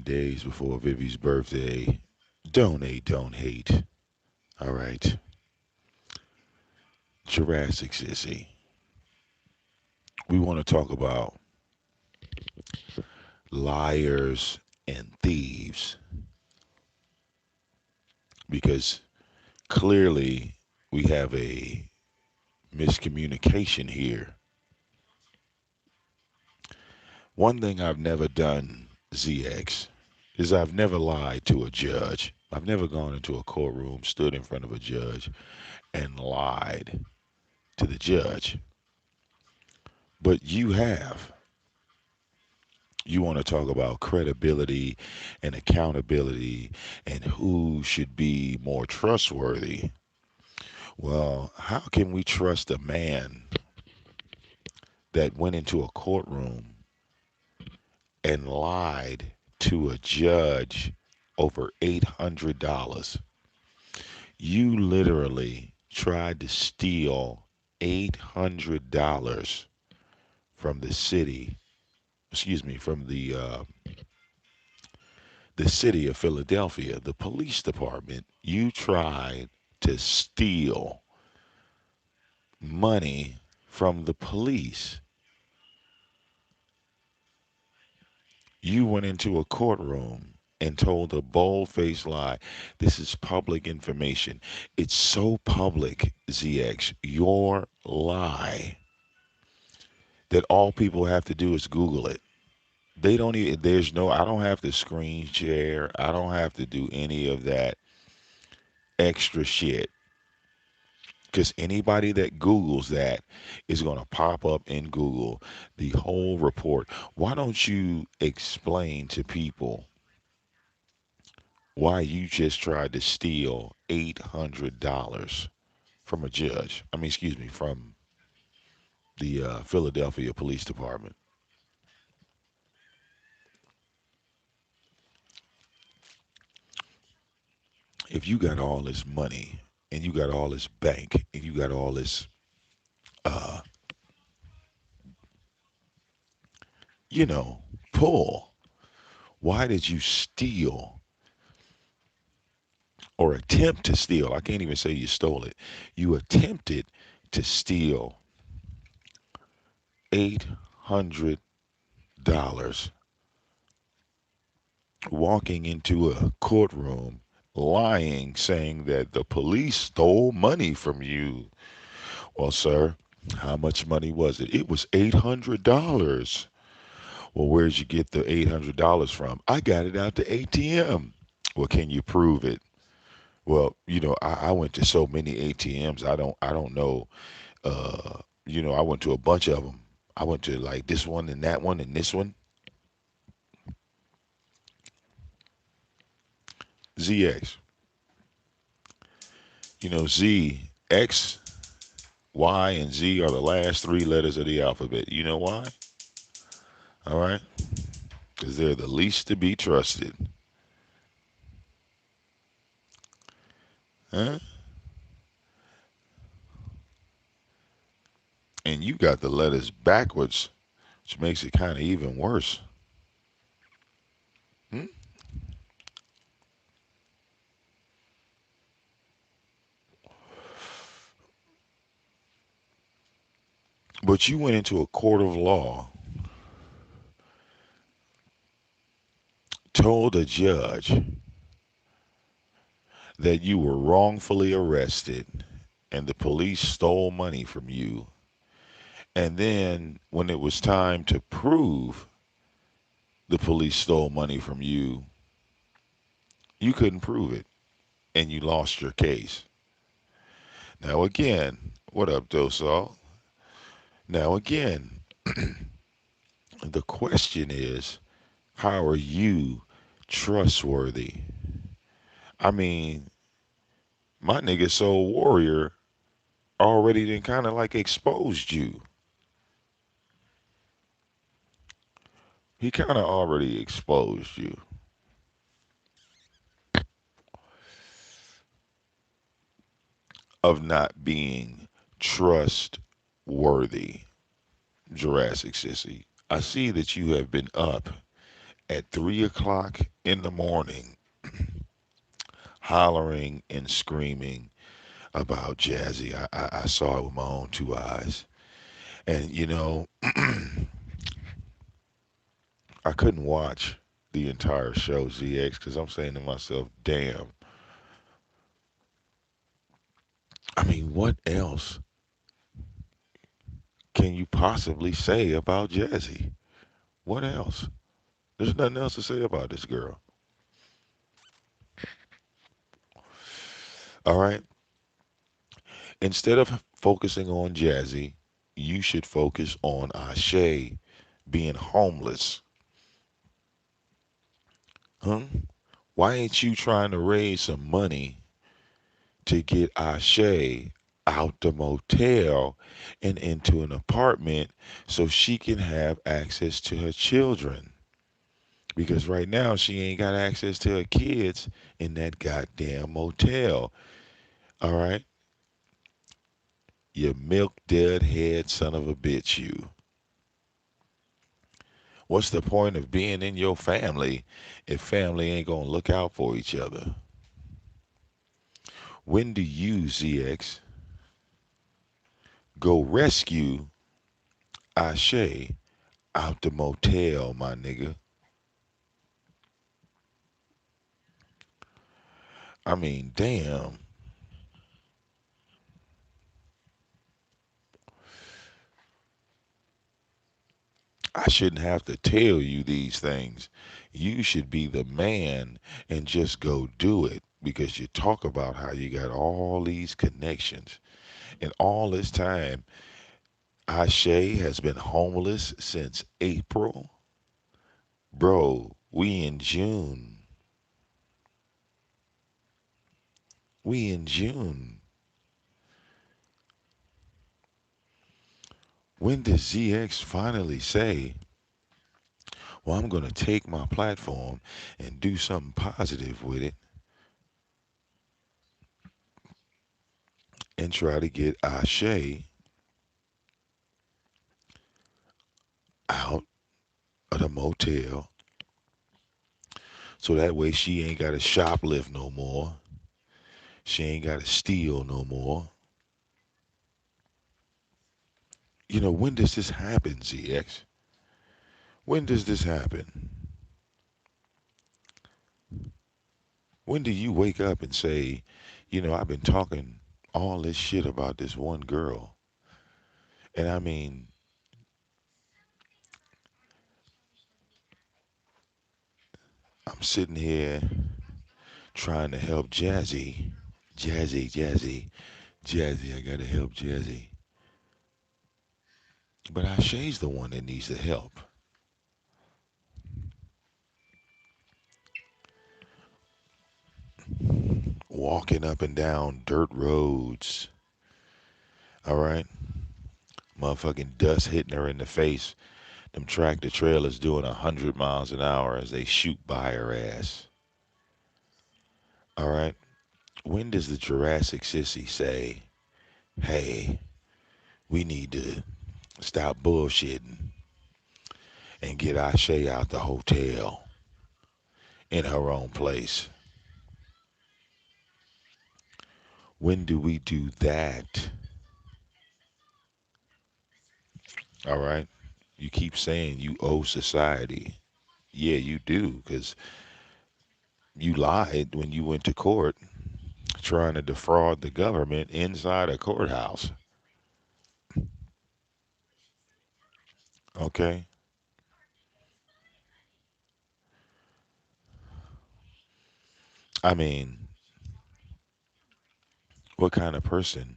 days before Vivi's birthday. Donate, don't hate. All right. Jurassic Sissy. We want to talk about liars and thieves because clearly we have a miscommunication here. One thing I've never done, ZX, is I've never lied to a judge. I've never gone into a courtroom, stood in front of a judge, and lied to the judge. But you have. You want to talk about credibility and accountability and who should be more trustworthy. Well, how can we trust a man that went into a courtroom and lied to a judge over $800? You literally tried to steal $800 from the city, excuse me, from the city of Philadelphia, the police department. You tried to steal money from the police. You went into a courtroom and told a bold-faced lie. This is public information. It's so public, ZX, your lie, that all people have to do is Google it. They don't even, there's no, I don't have to screen share. I don't have to do any of that extra shit. Because anybody that Googles that is going to pop up in Google the whole report. Why don't you explain to people why you just tried to steal $800 from a judge? I mean, excuse me, from the Philadelphia Police Department. If you got all this money and you got all this bank and you got all this, uh, you know, pull, why did you steal or attempt to steal? I can't even say you stole it. You attempted to steal $800, walking into a courtroom, lying, saying that the police stole money from you. Well, sir, how much money was it? It was $800. Well, where'd you get the $800 from? I got it out the ATM. Well, can you prove it? Well, I went to so many ATMs. I don't know. I went to a bunch of them. I went to like this one and that one and this one. ZX. Z, X, Y, and Z are the last three letters of the alphabet. You know why? All right. Because they're the least to be trusted. Huh? And you got the letters backwards, which makes it kind of even worse. Hmm? But you went into a court of law, told a judge that you were wrongfully arrested and the police stole money from you. And then when it was time to prove the police stole money from you, you couldn't prove it and you lost your case. Now, again, what up, Dosal? Now, again, the question is, how are you trustworthy? I mean, my nigga Soul Warrior already then kind of like exposed you. He kind of already exposed you of not being trustworthy, Jurassic Sissy. I see that you have been up at 3 o'clock in the morning hollering and screaming about Jazzy. I saw it with my own two eyes. And, I couldn't watch the entire show, ZX, because I'm saying to myself, damn, I mean, what else can you possibly say about Jazzy? What else? There's nothing else to say about this girl. All right. Instead of focusing on Jazzy, you should focus on Ashe being homeless. Huh? Why ain't you trying to raise some money to get Ashe out the motel and into an apartment so she can have access to her children? Because right now she ain't got access to her kids in that goddamn motel. All right? You milk dead head son of a bitch, you. What's the point of being in your family if family ain't gonna look out for each other? When do you, ZX, go rescue Ashe out the motel, my nigga? I mean, damn. I shouldn't have to tell you these things. You should be the man and just go do it because you talk about how you got all these connections. And all this time, Ashe has been homeless since April. Bro, we in June. We in June. When does ZX finally say, well, I'm going to take my platform and do something positive with it and try to get Ashe out of the motel so that way she ain't got to shoplift no more. She ain't got to steal no more. When does this happen, ZX? When does this happen? When do you wake up and say, I've been talking all this shit about this one girl? And I mean, I'm sitting here trying to help Jazzy. Jazzy, Jazzy, Jazzy, I gotta help Jazzy. But Ashe's the one that needs the help. Walking up and down dirt roads, all right? Motherfucking dust hitting her in the face. Them tractor trailers doing 100 miles an hour as they shoot by her ass. All right? When does the Jurassic sissy say, hey, we need to stop bullshitting and get Ashe out the hotel in her own place? When do we do that? All right? You keep saying you owe society. Yeah, you do, because you lied when you went to court trying to defraud the government inside a courthouse. Okay? I mean, what kind of person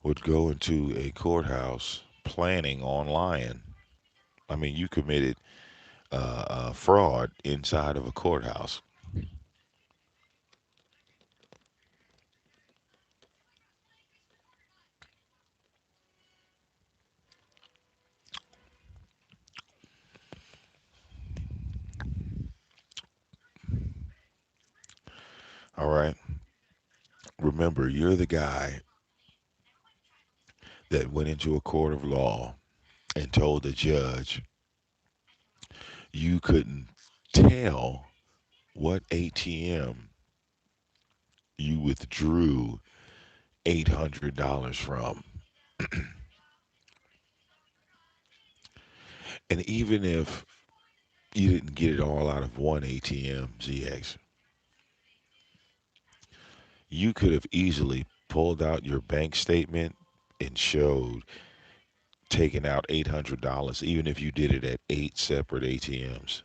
would go into a courthouse planning on lying? I mean, you committed fraud inside of a courthouse. All right? Remember, you're the guy that went into a court of law and told the judge you couldn't tell what ATM you withdrew $800 from. And even if you didn't get it all out of one ATM, ZX, you could have easily pulled out your bank statement and showed taking out $800, even if you did it at eight separate ATMs.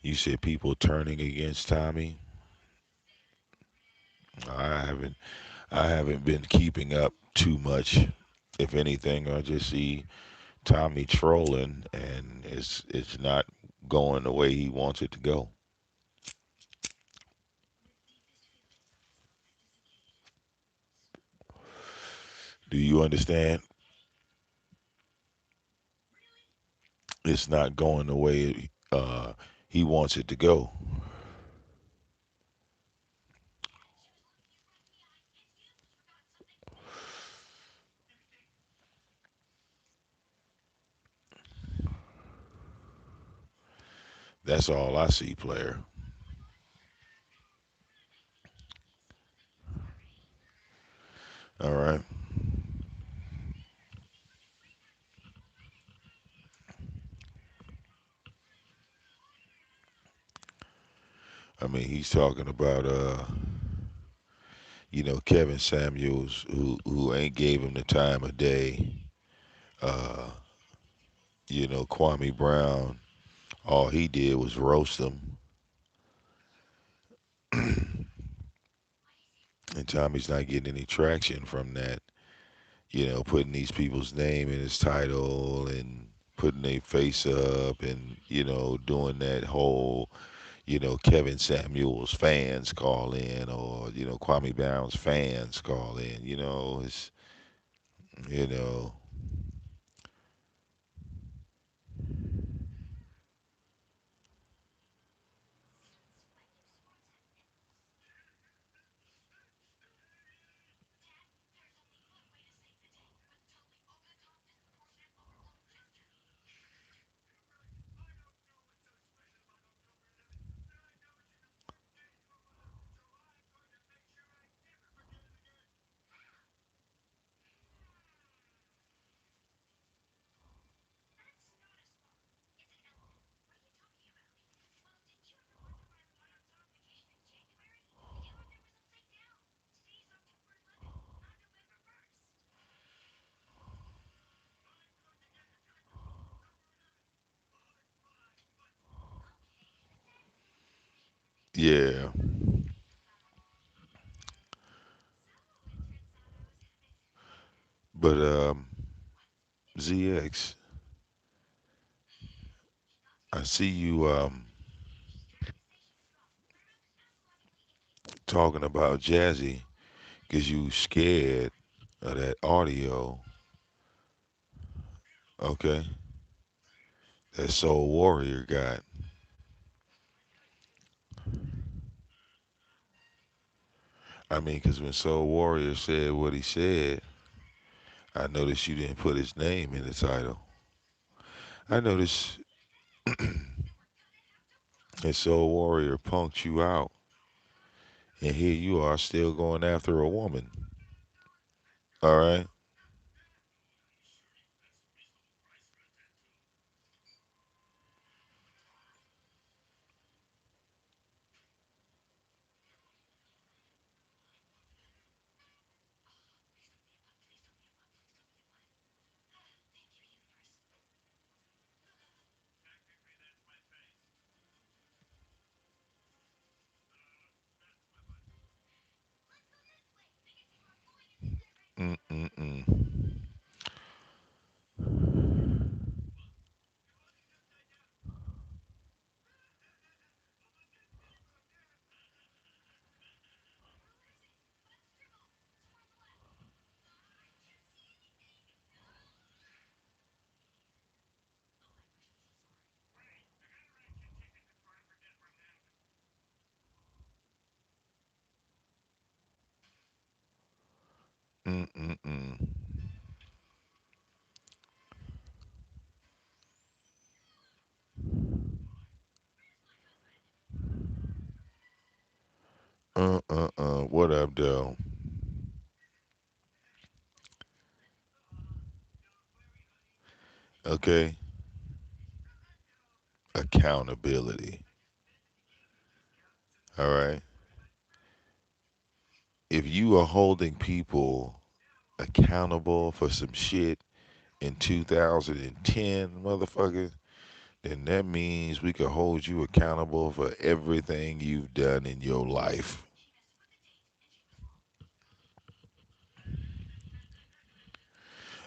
You said people turning against Tommy. I haven't I haven't been keeping up too much. If anything, I just see Tommy trolling, and it's not going the way he wants it to go. Do you understand? It's not going the way he wants it to go. That's all I see, player. All right. I mean, he's talking about Kevin Samuels, who ain't gave him the time of day. Uh, Kwame Brown, all he did was roast him, and Tommy's not getting any traction from that. Putting these people's name in his title and putting their face up and doing that whole Kevin Samuels fans call in, or Kwame Brown's fans call in. It's you know yeah, but ZX, I see you talking about Jazzy because you scared of that audio. Okay, that Soul Warrior got. I mean, because when Soul Warrior said what he said, I noticed you didn't put his name in the title. I noticed that Soul Warrior punked you out, and here you are still going after a woman. All right. Mm-mm-mm. Mm-mm-mm. up though? Okay, accountability. All right. If you are holding people accountable for some shit in 2010, motherfucker, then that means we could hold you accountable for everything you've done in your life.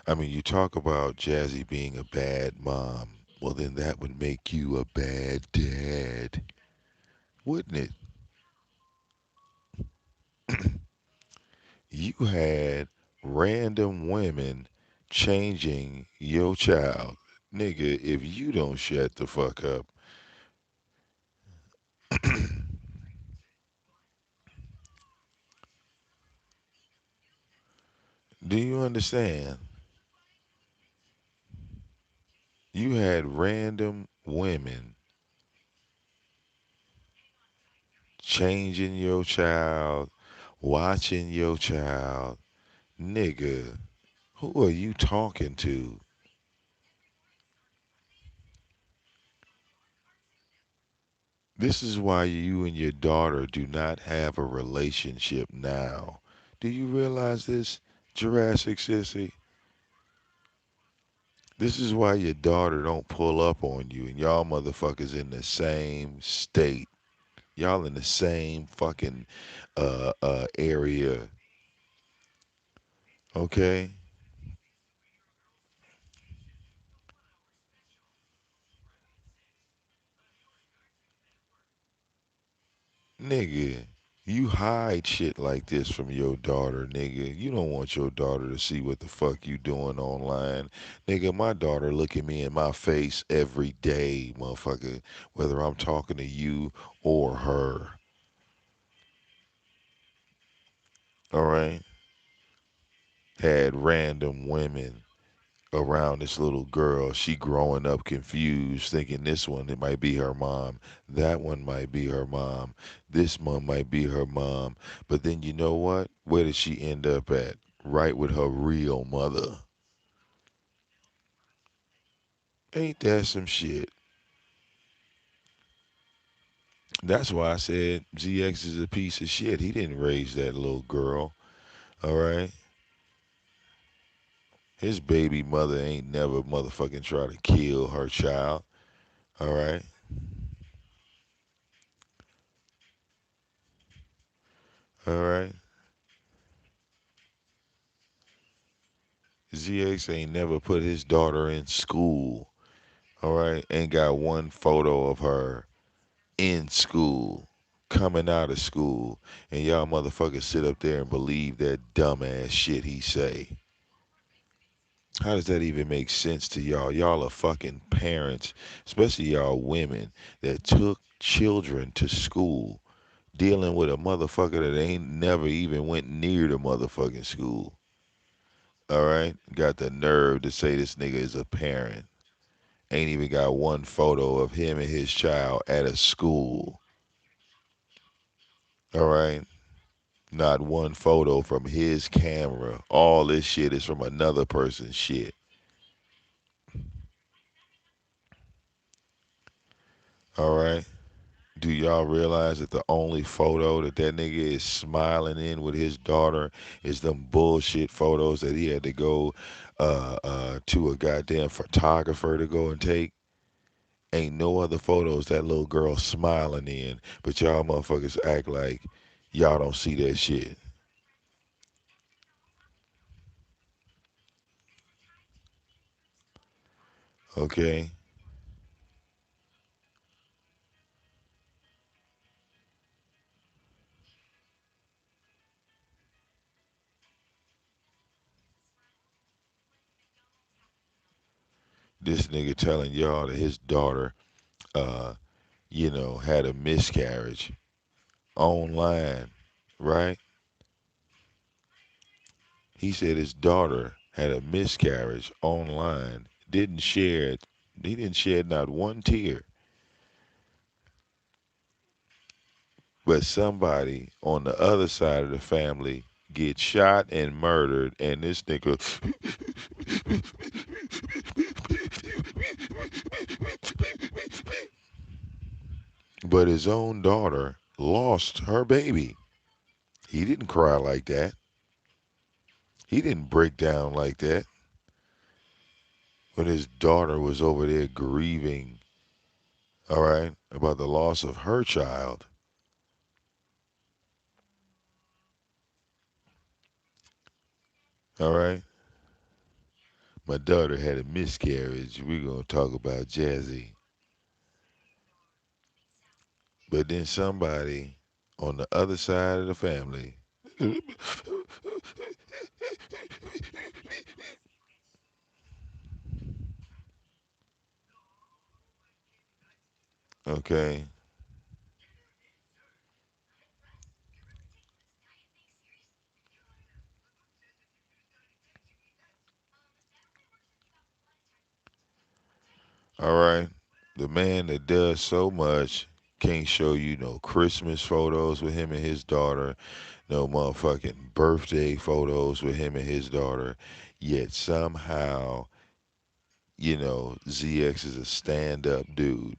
I mean, you talk about Jazzy being a bad mom. Well, then that would make you a bad dad, wouldn't it? You had random women changing your child. Nigga, if you don't shut the fuck up, do you understand? You had random women changing your child, watching your child. Nigga, who are you talking to? This is why you and your daughter do not have a relationship now. Do you realize this, Jurassic Sissy? This is why your daughter don't pull up on you and y'all motherfuckers in the same state. Y'all in the same fucking area. Okay? Nigga, you hide shit like this from your daughter, nigga. You don't want your daughter to see what the fuck you doing online. Nigga, my daughter look at me in my face every day, motherfucker, whether I'm talking to you or her. All right? Had random women around this little girl. She growing up confused, thinking this one it might be her mom, that one might be her mom, this one might be her mom. But then you know what? Where did she end up at? Right with her real mother. Ain't that some shit? That's why I said ZX is a piece of shit. He didn't raise that little girl. All right. His baby mother ain't never motherfucking try to kill her child. All right. All right. ZX ain't never put his daughter in school. All right. Ain't got one photo of her in school, coming out of school. And y'all motherfuckers sit up there and believe that dumbass shit he say. How does that even make sense to y'all? Y'all are fucking parents, especially y'all women that took children to school dealing with a motherfucker that ain't never even went near the motherfucking school. All right? Got the nerve to say this nigga is a parent. Ain't even got one photo of him and his child at a school. All right? Not one photo from his camera. All this shit is from another person's shit. All right? Do y'all realize that the only photo that that nigga is smiling in with his daughter is them bullshit photos that he had to go to a goddamn photographer to go and take? Ain't no other photos that little girl smiling in, but y'all motherfuckers act like y'all don't see that shit. Okay? This nigga telling y'all that his daughter, uh, had a miscarriage online, right? He said his daughter had a miscarriage online. Didn't share it. He didn't shed not one tear. but somebody on the other side of the family gets shot and murdered, and this nigga, but his own daughter lost her baby. He didn't cry like that. He didn't break down like that when his daughter was over there grieving, all right, about the loss of her child. All right. My daughter had a miscarriage. We're going to talk about Jazzy. But then somebody on the other side of the family, okay, all right, the man that does so much can't show you no Christmas photos with him and his daughter, no motherfucking birthday photos with him and his daughter, yet somehow, ZX is a stand up dude.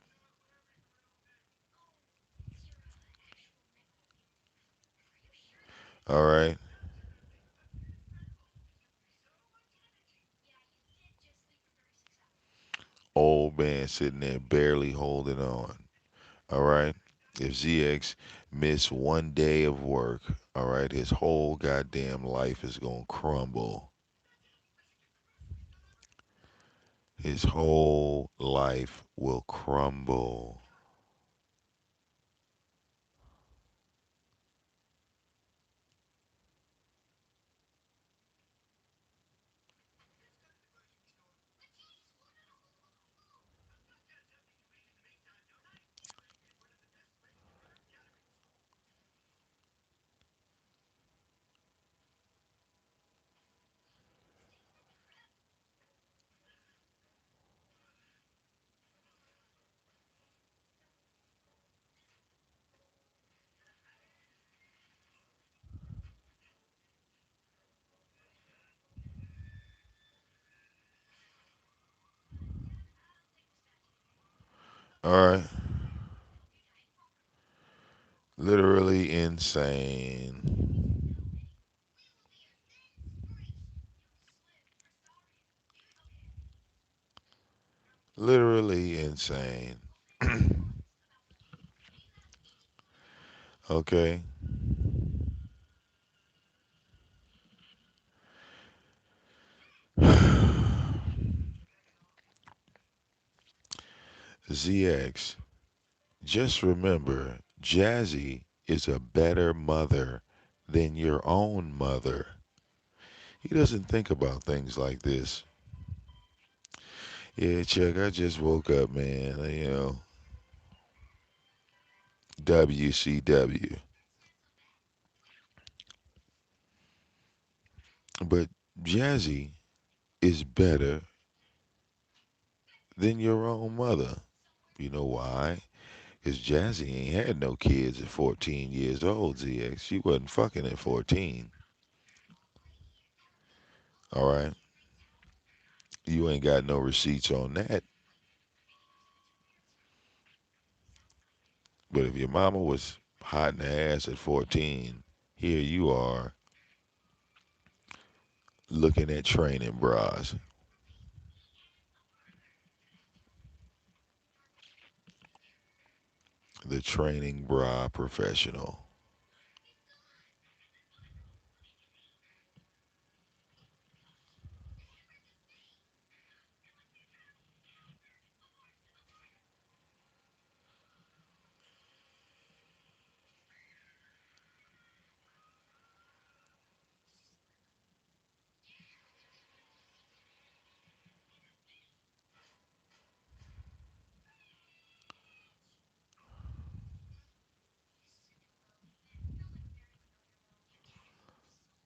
All right, old man sitting there barely holding on. All right. If ZX miss one day of work, all right, his whole goddamn life is gonna crumble. His whole life will crumble. All right. Literally insane. Literally insane. Okay. ZX, just remember, Jazzy is a better mother than your own mother. He doesn't think about things like this. Yeah, Chuck, I just woke up, man. WCW. But Jazzy is better than your own mother. You know why? Because Jazzy ain't had no kids at 14 years old, ZX. She wasn't fucking at 14. All right? You ain't got no receipts on that. But if your mama was hot in the ass at 14, here you are looking at training bras. The training bra professional.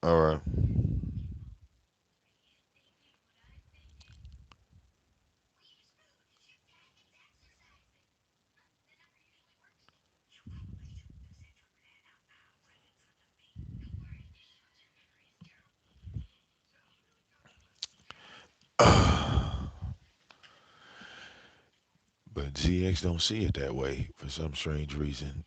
All right. But ZX don't see it that way for some strange reason.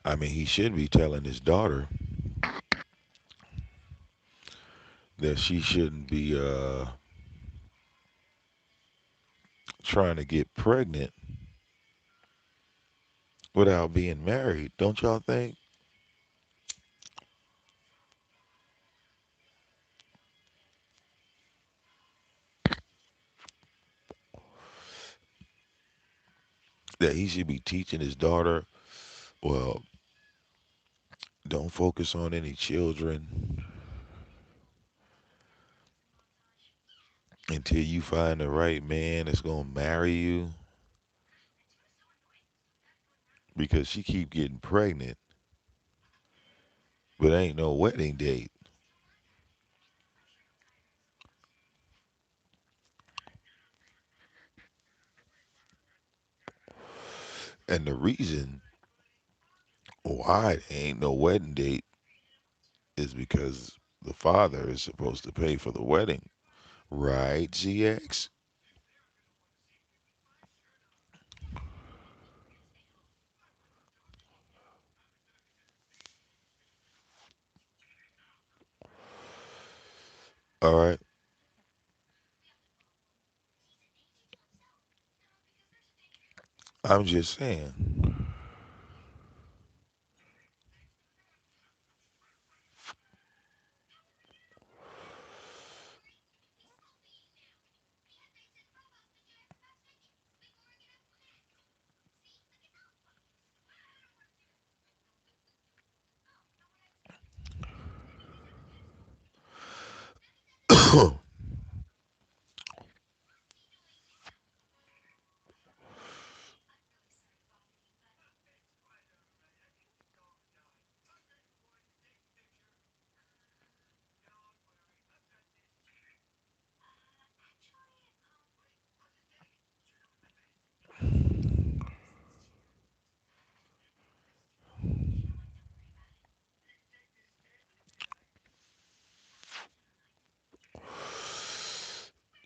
I mean, he should be telling his daughter that she shouldn't be trying to get pregnant without being married. Don't y'all think that he should be teaching his daughter, well, don't focus on any children until you find the right man that's gonna marry you, because she keep getting pregnant, but ain't no wedding date. And the reason why there ain't no wedding date is because the father is supposed to pay for the wedding, right, GX? All right, I'm just saying.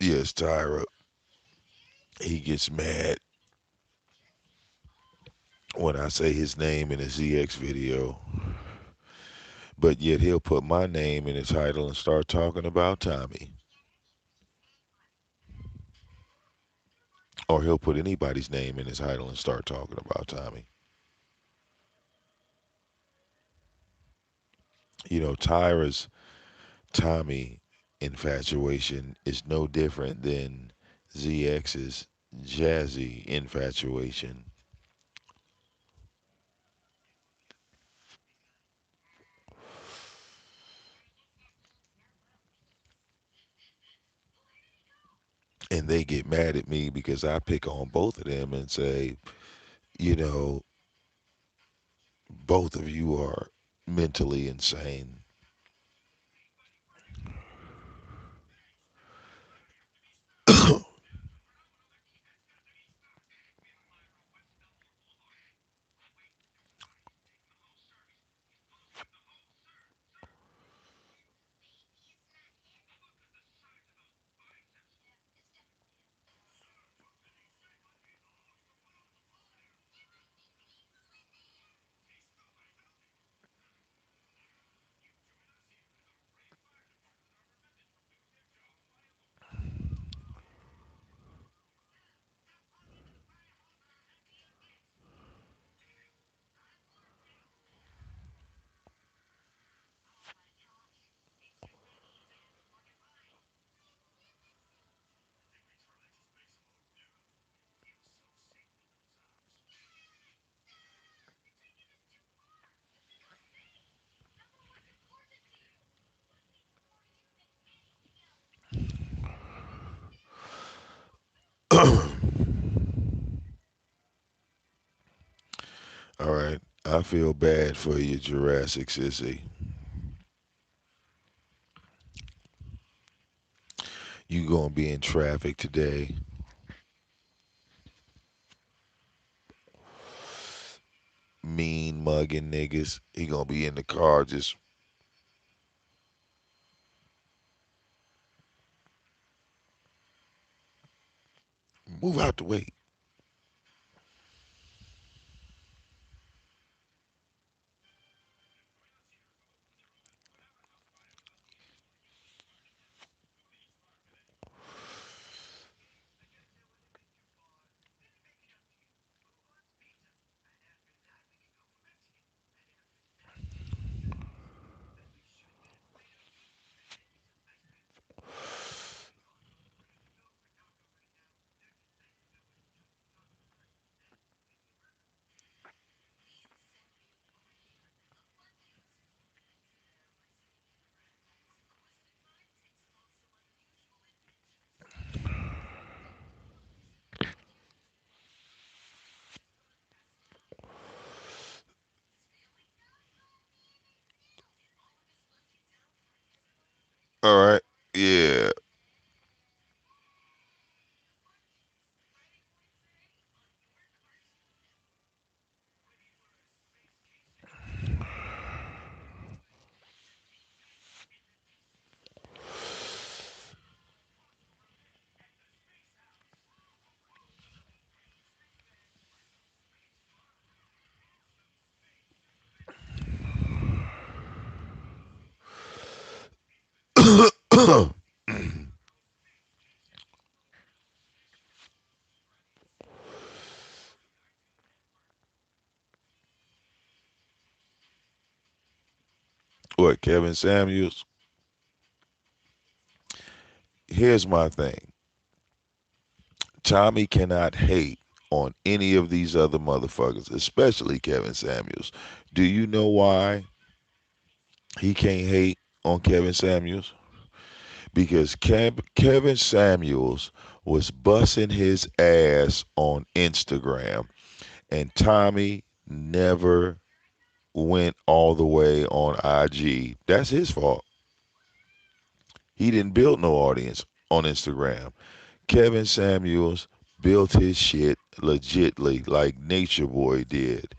Yes, Tyra, he gets mad when I say his name in a ZX video, but yet he'll put my name in the title and start talking about Tommy. Or he'll put anybody's name in his title and start talking about Tommy. You know, Tyra's Tommy infatuation is no different than ZX's Jazzy infatuation. And they get mad at me because I pick on both of them and say, you know, both of you are mentally insane. All right. I feel bad for you, Jurassic Sissy. You gonna be in traffic today. Mean mugging niggas. He gonna be in the car just move out the way. All right. Yeah. What, Kevin Samuels? Here's my thing. Tommy cannot hate on any of these other motherfuckers, especially Kevin Samuels. Do you know why he can't hate on Kevin Samuels? Because Kevin Samuels was busting his ass on Instagram, and Tommy never went all the way on IG. That's his fault. He didn't build no audience on Instagram. Kevin Samuels built his shit legitly like Nature Boy did.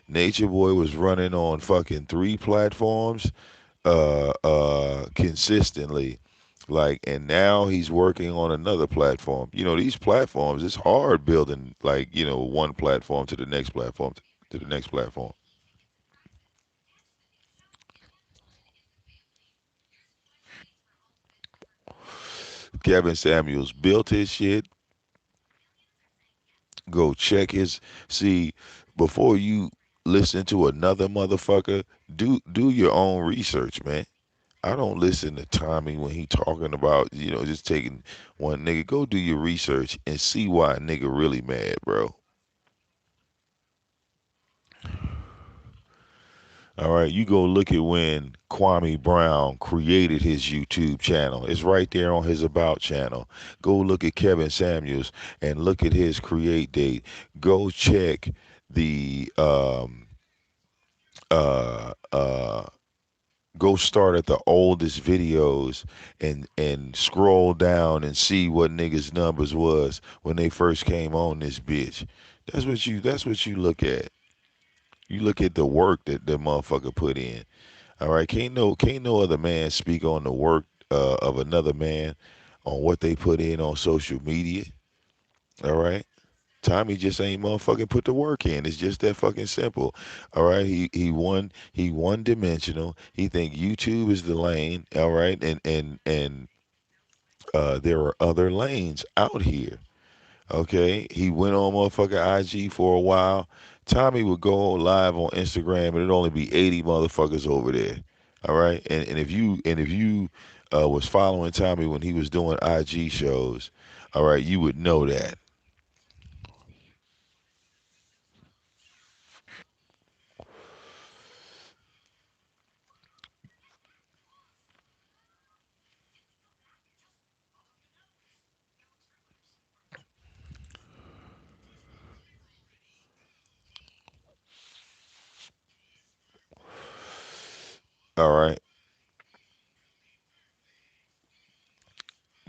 Nature Boy was running on fucking three platforms consistently. Like, and now he's working on another platform. You know, these platforms, it's hard building like, one platform to the next platform to the next platform. Kevin Samuels built his shit. Go check his see before you listen to another motherfucker, do your own research, man. I don't listen to Tommy when he talking about, just taking one nigga. Go do your research and see why a nigga really mad, bro. All right, you go look at when Kwame Brown created his YouTube channel. It's right there on his About channel. Go look at Kevin Samuels and look at his create date. Go check the uh uh go start at the oldest videos and scroll down and see what niggas numbers was when they first came on this bitch. That's what you look at. You look at the work that the motherfucker put in. All right, can't no other man speak on the work of another man on what they put in on social media. All right. Tommy just ain't motherfucking put the work in. It's just that fucking simple. All right. He one dimensional. He think YouTube is the lane. All right. And there are other lanes out here. Okay. He went on motherfucking IG for a while. Tommy would go live on Instagram and it'd only be 80 motherfuckers over there. All right. And if you was following Tommy when he was doing IG shows, all right, you would know that. All right.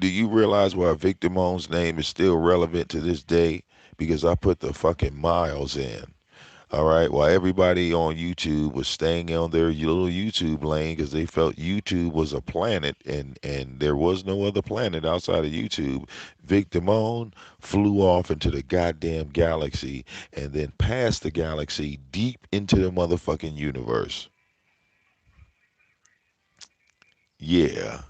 do you realize why Victor Moan's name is still relevant to this day? Because I put the fucking miles in. All right. While everybody on YouTube was staying on their little YouTube lane because they felt YouTube was a planet and there was no other planet outside of YouTube, Vic Damone flew off into the goddamn galaxy and then past the galaxy deep into the motherfucking universe. Yeah.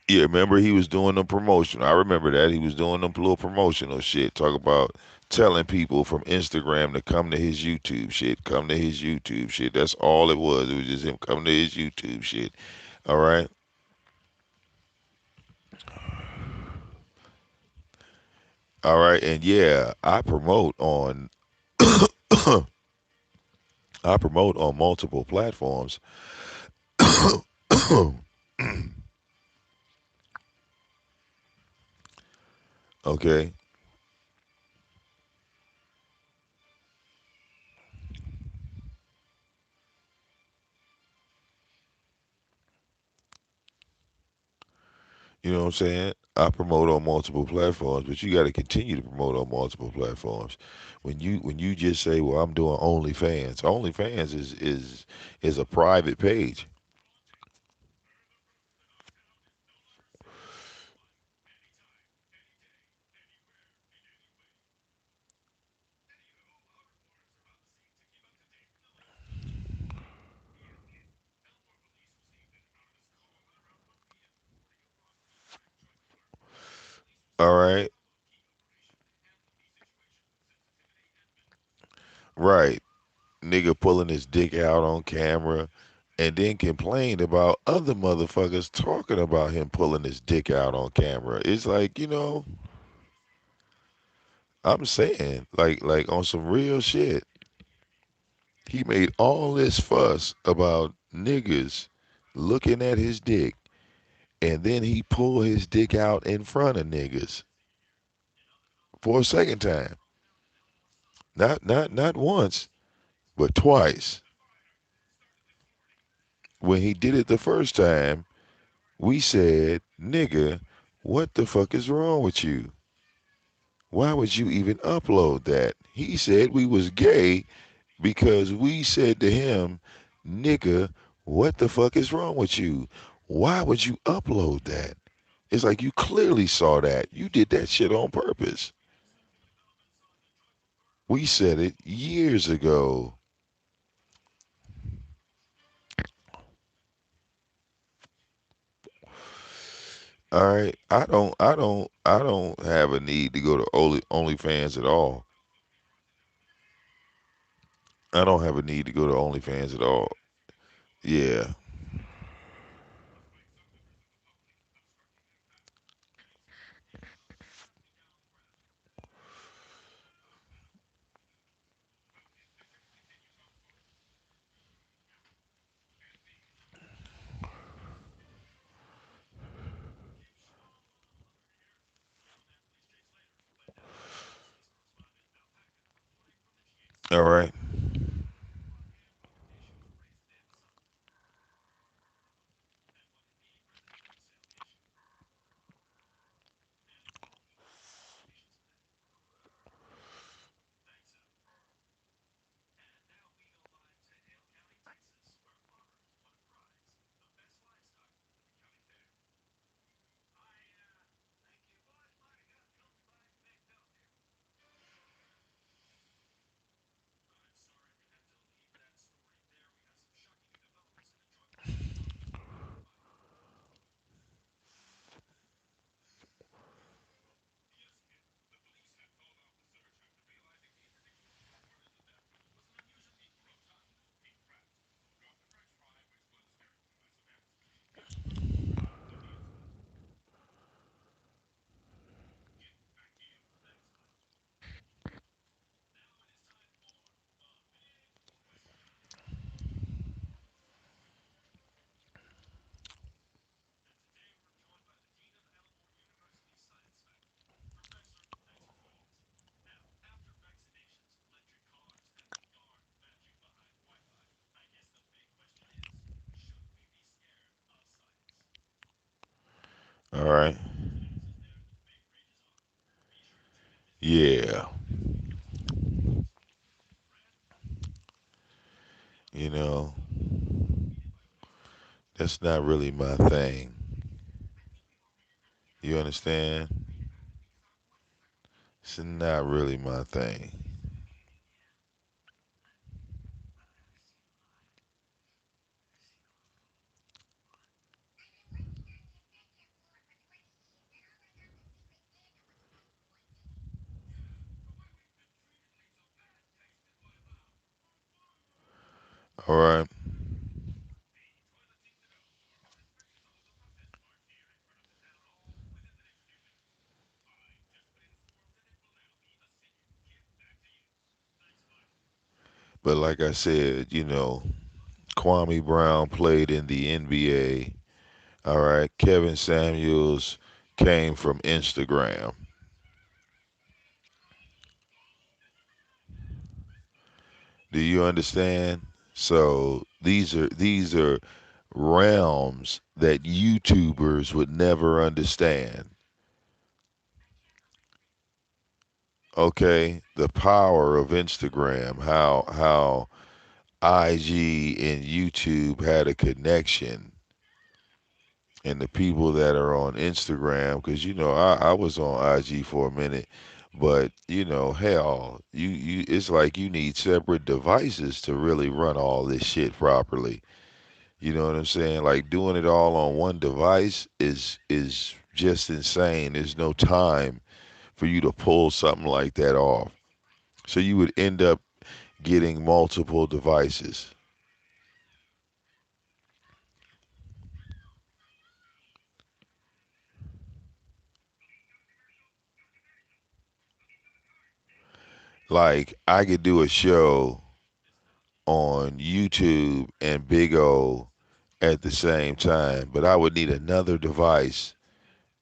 Yeah, remember he was doing the promotion. I remember that. He was doing them little promotional shit. Talk about telling people from Instagram to come to his YouTube shit. Come to his YouTube shit. That's all it was. It was just him coming to his YouTube shit. All right. All right. And yeah, I promote on multiple platforms. Okay. You know what I'm saying? I promote on multiple platforms, but you got to continue to promote on multiple platforms. When you just say, "Well, I'm doing OnlyFans," OnlyFans is a private page. All right, right. Nigga pulling his dick out on camera, and then complained about other motherfuckers talking about him pulling his dick out on camera. It's like I'm saying, like on some real shit. He made all this fuss about niggas looking at his dick, and then he pulled his dick out in front of niggas for a second time. Not once, but twice. When he did it the first time, we said, "Nigga, what the fuck is wrong with you? Why would you even upload that?" He said we was gay because we said to him, "Nigga, what the fuck is wrong with you? Why would you upload that?" It's like you clearly saw that. You did that shit on purpose. We said it years ago. All right. I don't have a need to go to OnlyFans at all. I don't have a need to go to OnlyFans at all. Yeah. All right. You know, that's not really my thing. You understand? It's not really my thing. All right. But like I said, Kwame Brown played in the NBA. All right. Kevin Samuels came from Instagram. Do you understand? So these are realms that YouTubers would never understand. Okay, the power of Instagram, how IG and YouTube had a connection, and the people that are on Instagram, because I was on IG for a minute, but hell, it's like you need separate devices to really run all this shit properly. You know what I'm saying? Like doing it all on one device is just insane. There's no time for you to pull something like that off. So you would end up getting multiple devices. Like I could do a show on YouTube and Big O at the same time, but I would need another device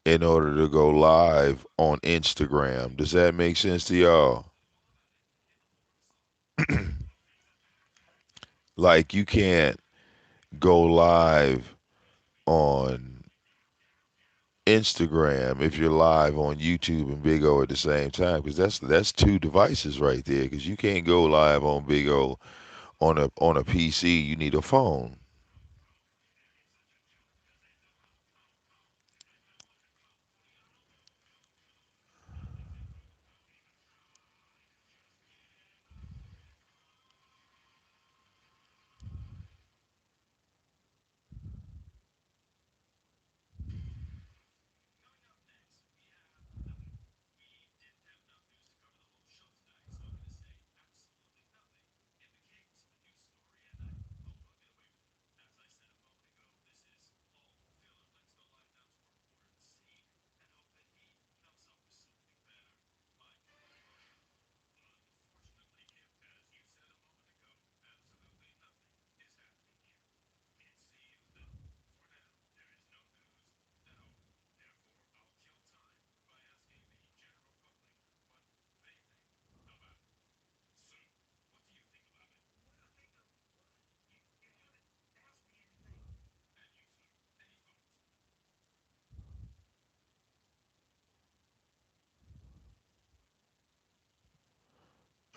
in order to go live on Instagram. Does that make sense to y'all? Like you can't go live on Instagram if you're live on YouTube and Big O at the same time, because that's two devices right there. Because you can't go live on Big O on a PC. You need a phone.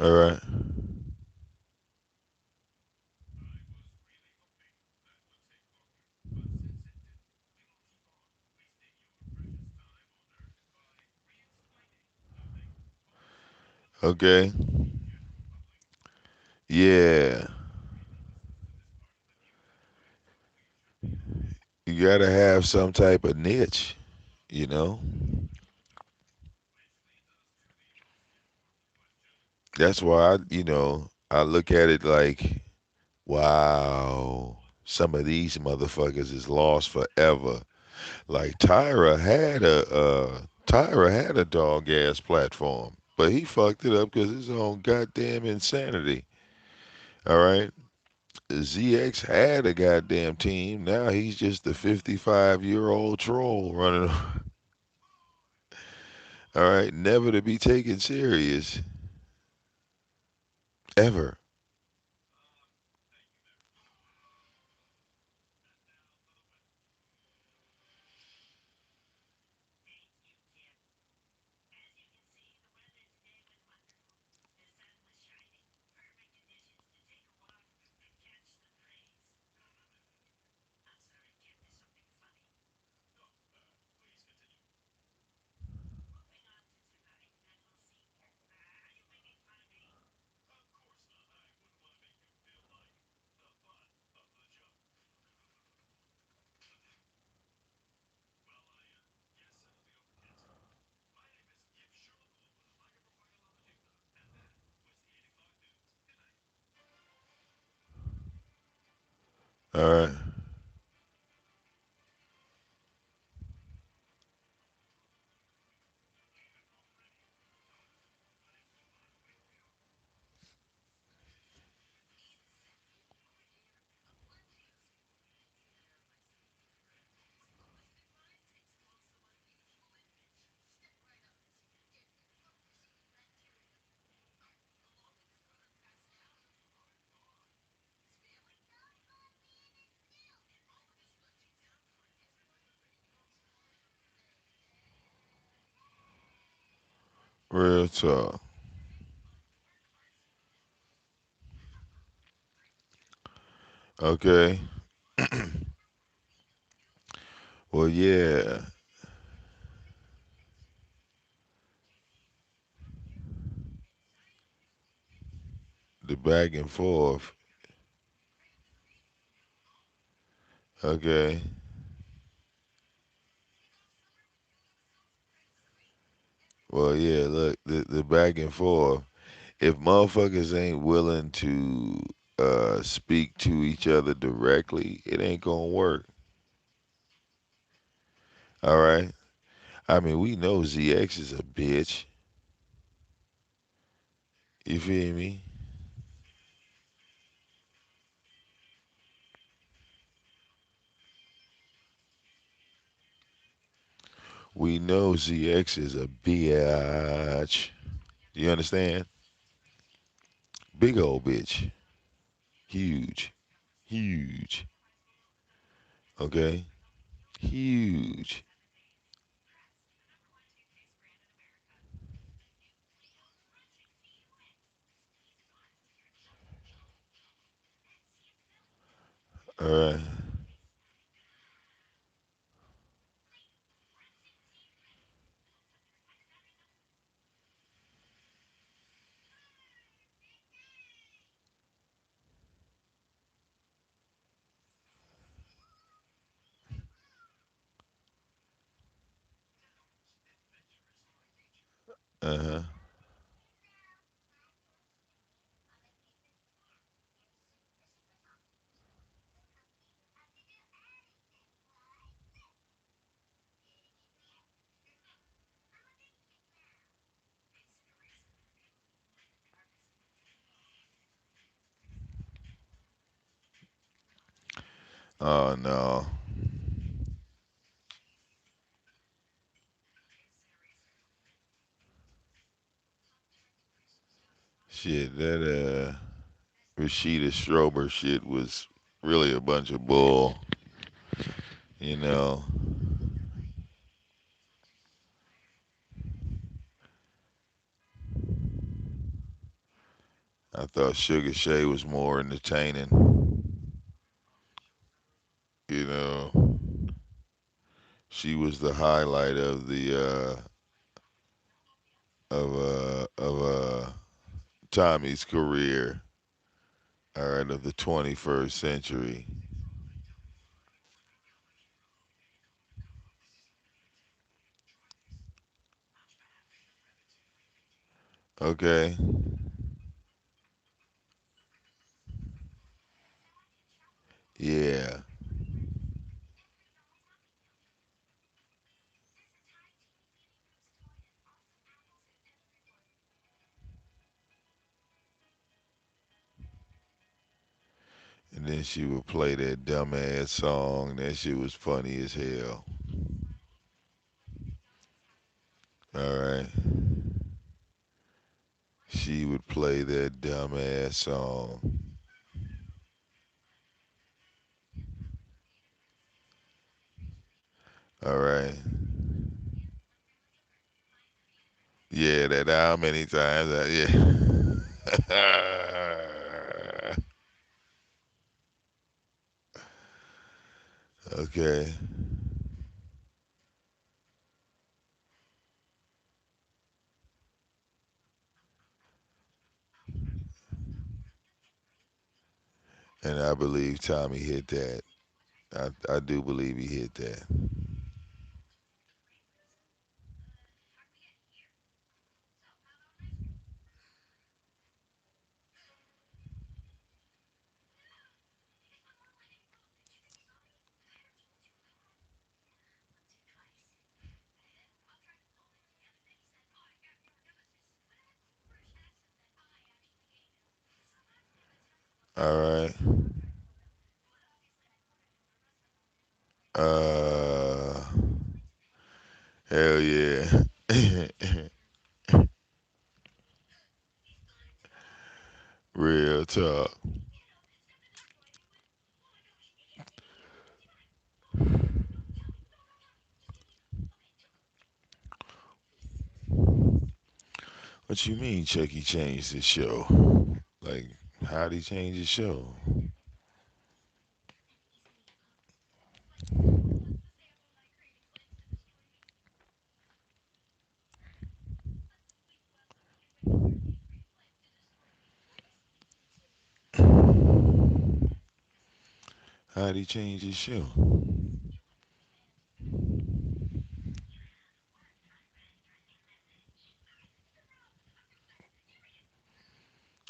All right. Okay. Yeah. You gotta have some type of niche. You know. That's why I look at it like, wow, some of these motherfuckers is lost forever. Like Tyra had a dog ass platform, but he fucked it up because his own goddamn insanity. All right, ZX had a goddamn team. Now he's just a 55-year-old troll running. All right, never to be taken serious ever. All right. Real talk. Okay. Well, yeah, the back and forth. Okay. Well, yeah, look, the back and forth. If motherfuckers ain't willing to speak to each other directly, it ain't gonna work. All right. I mean, we know ZX is a bitch. You feel me? We know ZX is a bitch. You understand? Big old bitch. Huge. Huge. Okay? Huge. All right. Uh huh. Oh no. Shit, that Rashida Strober shit was really a bunch of bull. You know, I thought Sugar Shay was more entertaining. You know, she was the highlight of the Tommy's career. All right, of the 21st century. Okay, yeah, and then she would play that dumbass song. That shit was funny as hell. All right, she would play that dumbass song. All right. Yeah, that how many times? Yeah. Okay. And I believe Tommy hit that. I do believe he hit that. All right. Uh, hell yeah. Real talk. What you mean Chucky changed his show? Like, how'd he change his show? How'd he change his show?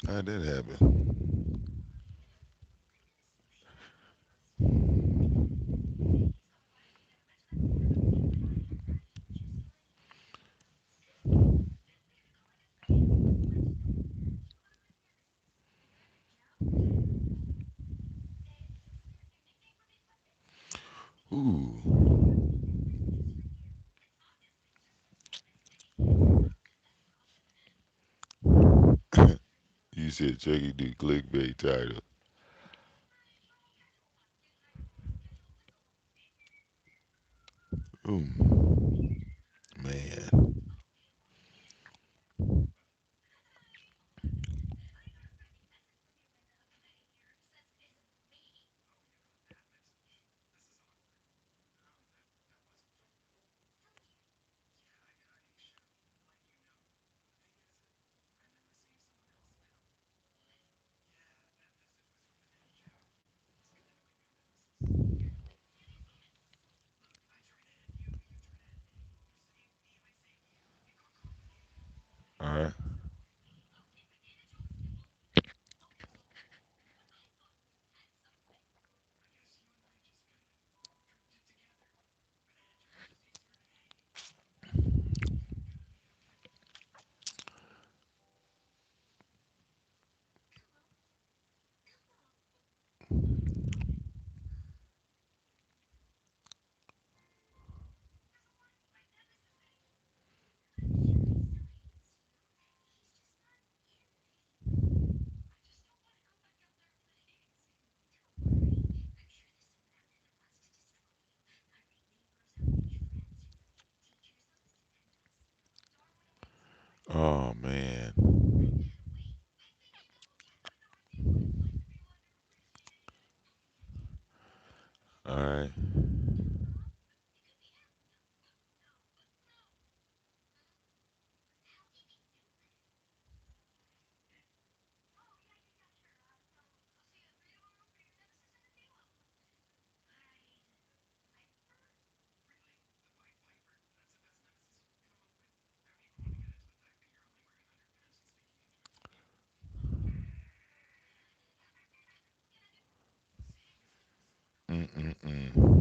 How'd that happen? Ooh. You said Chucky do clickbait title. Ooh, man. All right. Oh man. All right. Mm-mm-mm.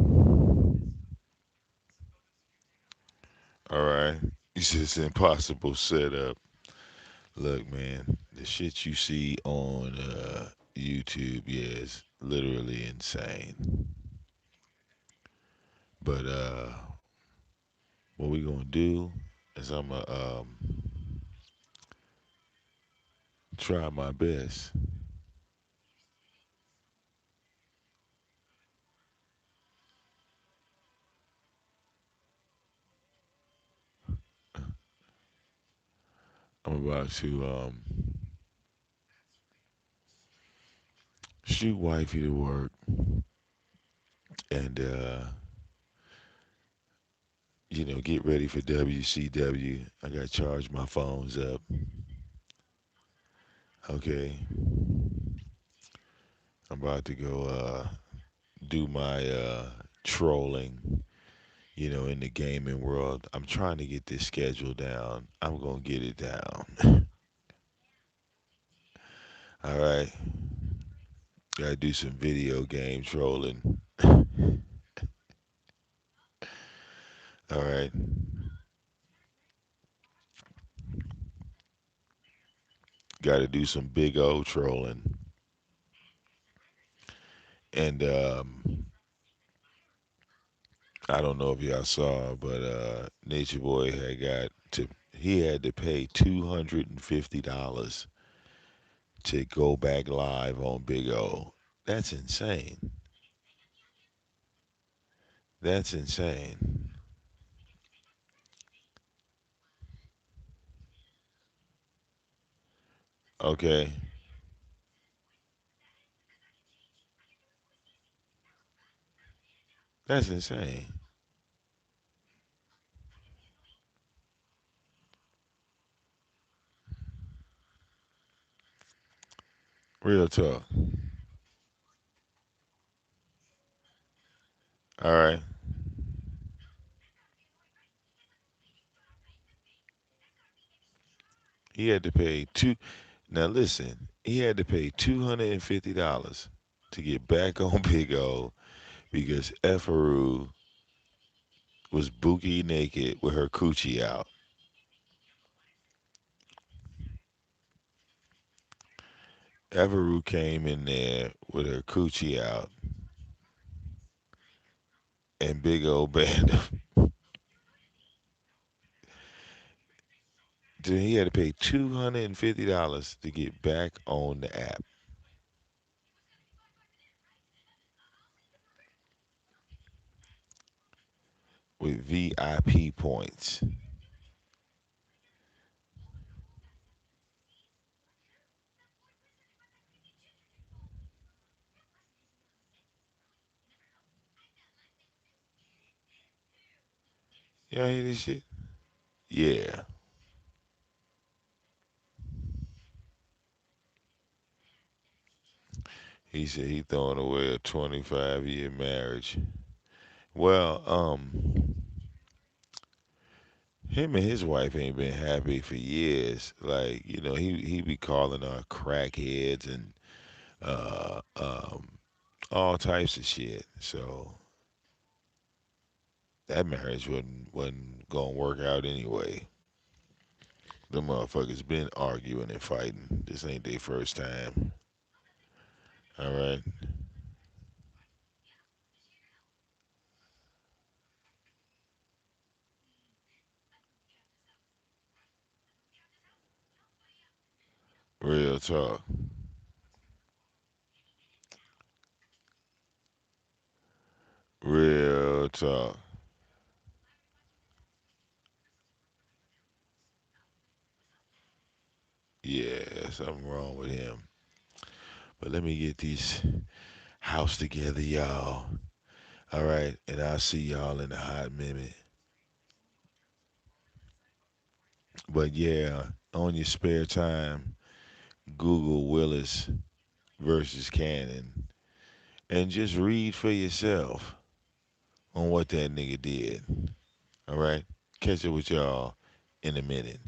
All right. You said it's impossible setup. Look, man, the shit you see on YouTube, yeah, is literally insane. But what we gonna do is I'm gonna try my best. I'm about to shoot wifey to work and get ready for WCW. I gotta charge my phones up. Okay, I'm about to go do my trolling. In the gaming world, I'm trying to get this schedule down. I'm gonna get it down. All right, gotta do some video game trolling. All right, gotta do some big old trolling. And I don't know if y'all saw, but Nature Boy he had to pay $250 to go back live on Big O. That's insane. That's insane. Okay, that's insane. Real talk. All right. He had to pay two. Now listen, he had to pay $250 to get back on Big O because Efferu was bookie naked with her coochie out. Everett came in there with her coochie out, and big old band. Then he had to pay $250 to get back on the app with VIP points. Y'all hear this shit? Yeah. He said he throwing away a 25-year marriage. Well, him and his wife ain't been happy for years. Like, he be calling her crackheads and all types of shit. So that marriage wasn't gonna work out anyway. The motherfuckers been arguing and fighting. This ain't their first time. All right, real talk, real talk. Yeah, something wrong with him. But let me get these house together, y'all. All right, and I'll see y'all in a hot minute. But yeah, on your spare time, Google Willis versus Cannon and just read for yourself on what that nigga did. All right. Catch up with y'all in a minute.